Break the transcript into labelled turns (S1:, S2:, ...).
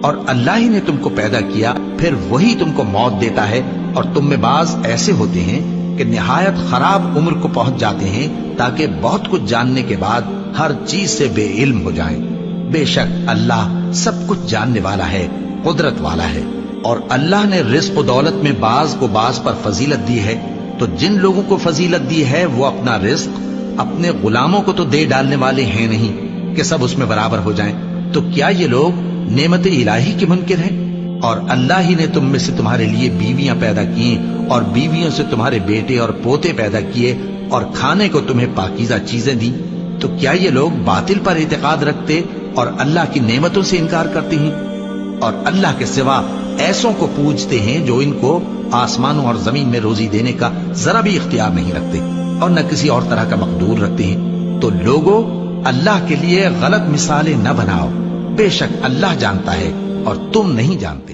S1: اور اللہ ہی نے تم کو پیدا کیا، پھر وہی تم کو موت دیتا ہے، اور تم میں بعض ایسے ہوتے ہیں کہ نہایت خراب عمر کو پہنچ جاتے ہیں تاکہ بہت کچھ جاننے کے بعد ہر چیز سے بے علم ہو جائیں۔ بے شک اللہ سب کچھ جاننے والا ہے، قدرت والا ہے۔ اور اللہ نے رزق و دولت میں بعض کو بعض پر فضیلت دی ہے، تو جن لوگوں کو فضیلت دی ہے وہ اپنا رزق اپنے غلاموں کو تو دے ڈالنے والے ہیں نہیں کہ سب اس میں برابر ہو جائیں۔ تو کیا یہ لوگ نعمت الہی کے منکر ہیں؟ اور اللہ ہی نے تم میں سے تمہارے لیے بیویاں پیدا کی اور بیویوں سے تمہارے بیٹے اور پوتے پیدا کیے اور کھانے کو تمہیں پاکیزہ چیزیں دی۔ تو کیا یہ لوگ باطل پر اعتقاد رکھتے اور اللہ کی نعمتوں سے انکار کرتے ہیں؟ اور اللہ کے سوا ایسوں کو پوجتے ہیں جو ان کو آسمانوں اور زمین میں روزی دینے کا ذرا بھی اختیار نہیں رکھتے اور نہ کسی اور طرح کا مقدور رکھتے ہیں۔ تو لوگوں، اللہ کے لیے غلط مثالیں نہ بناؤ، بے شک اللہ جانتا ہے اور تم نہیں جانتے۔